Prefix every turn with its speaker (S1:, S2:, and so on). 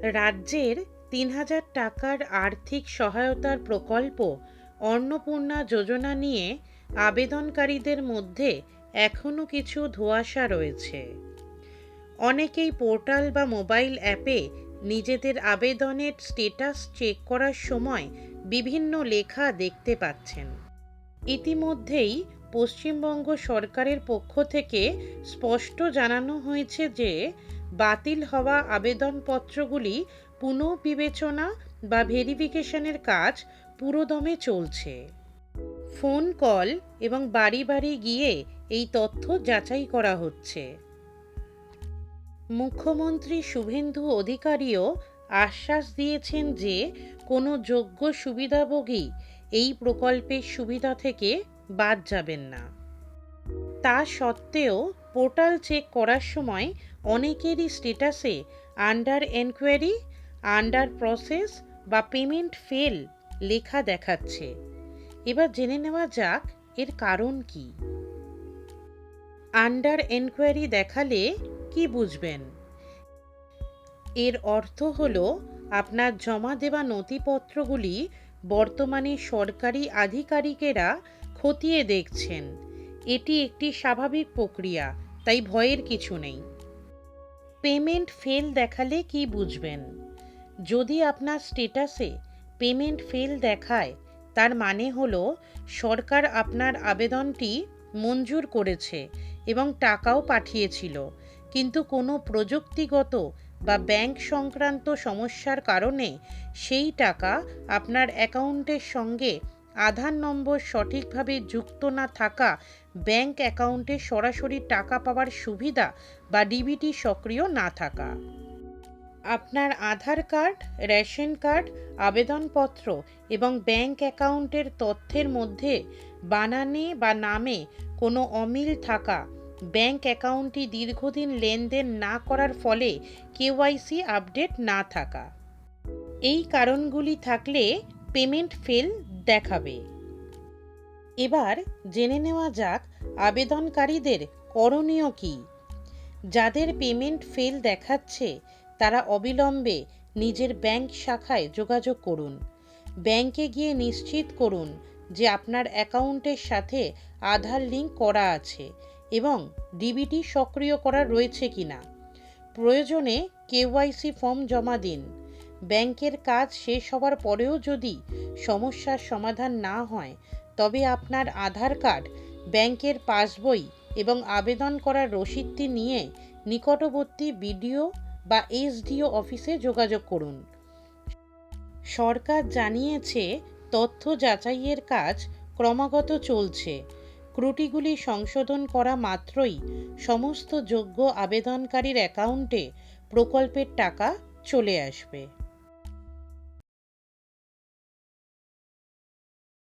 S1: রাজ্যের ৩,০০০ টাকার আর্থিক সহায়তার প্রকল্প অন্নপূর্ণা যোজনা নিয়ে আবেদনকারীদের মধ্যে এখনও কিছু ধোঁয়াশা রয়েছে। অনেকেই পোর্টাল বা মোবাইল অ্যাপে নিজেদের আবেদনের স্ট্যাটাস চেক করার সময় বিভিন্ন লেখা দেখতে পাচ্ছেন। ইতিমধ্যেই পশ্চিমবঙ্গ সরকারের পক্ষ থেকে স্পষ্ট জানানো হয়েছে যে বাতিল হওয়া আবেদনপত্রগুলি পুনঃবিবেচনা বা ভেরিফিকেশনের কাজ পুরোদমে চলছে। ফোন কল এবং বাড়ি বাড়ি গিয়ে এই তথ্য যাচাই করা হচ্ছে। মুখ্যমন্ত্রী শুভেন্দু অধিকারীও আশ্বাস দিয়েছেন যে কোনো যোগ্য সুবিধাভোগী এই প্রকল্পের সুবিধা থেকে বাদ যাবেন না। তা সত্ত্বেও পোর্টাল চেক করার সময় অনেকেরই স্ট্যাটাসে আন্ডার এনকোয়ারি, আন্ডার প্রসেস বা পেমেন্ট ফেল লেখা দেখাচ্ছে। এবার জেনে নেওয়া যাক এর কারণ কি। আন্ডার এনকোয়ারি দেখালে কি বুঝবেন? এর অর্থ হলো আপনার জমা দেওয়া নথিপত্রগুলি বর্তমানে সরকারি আধিকারিকেরা খতিয়ে দেখছেন। এটি একটি স্বাভাবিক প্রক্রিয়া, তাই ভয়ের কিছু নেই। পেমেন্ট ফেল দেখালে কি বুঝবেন? যদি আপনার স্ট্যাটাসে পেমেন্ট ফেল দেখায়, তার মানে হলো সরকার আপনার আবেদনটি মঞ্জুর করেছে এবং টাকাও পাঠিয়েছিল, কিন্তু কোনো প্রযুক্তিগত বা ব্যাংক সংক্রান্ত সমস্যার কারণে সেই টাকা আপনার অ্যাকাউন্টের সঙ্গে আধার নম্বর সঠিকভাবে যুক্ত না থাকা ব্যাংক অ্যাকাউন্টে সরাসরি টাকা পাওয়ার সুবিধা বা ডিবিটি সক্রিয় না থাকা। আপনার আধার কার্ড, রেশন কার্ড, আবেদনপত্র এবং ব্যাংক অ্যাকাউন্টের তথ্যের মধ্যে বানানে বা নামে কোনো অমিল থাকা, ব্যাংক অ্যাকাউন্টটি দীর্ঘদিন লেনদেন না করার ফলে কেওয়াইসি আপডেট না থাকা, এই কারণগুলি থাকলে পেমেন্ট ফেল দেখাবে। এবার জেনে নেওয়া যাক আবেদনকারীদের করণীয় কী। যাদের পেমেন্ট ফেল দেখাচ্ছে তারা অবিলম্বে নিজের ব্যাংক শাখায় যোগাযোগ করুন। ব্যাংকে গিয়ে নিশ্চিত করুন যে আপনার অ্যাকাউন্টের সাথে আধার লিঙ্ক করা আছে এবং ডিবিটি সক্রিয় করা রয়েছে কিনা। প্রয়োজনে কেওয়াইসি ফর্ম জমা দিন। ব্যাংকের কাজ শেষ হওয়ার পরেও যদি সমস্যার সমাধান না হয়, তবে আপনার আধার কার্ড, ব্যাংকের পাসবই এবং আবেদন করার রসিদটি নিয়ে নিকটবর্তী বিডিও বা এসডিও অফিসে যোগাযোগ করুন। সরকার জানিয়েছে তথ্য যাচাইয়ের কাজ ক্রমাগত চলছে। ত্রুটিগুলি সংশোধন করা মাত্রই সমস্ত যোগ্য আবেদনকারীর অ্যাকাউন্টে প্রকল্পের টাকা চলে আসবে।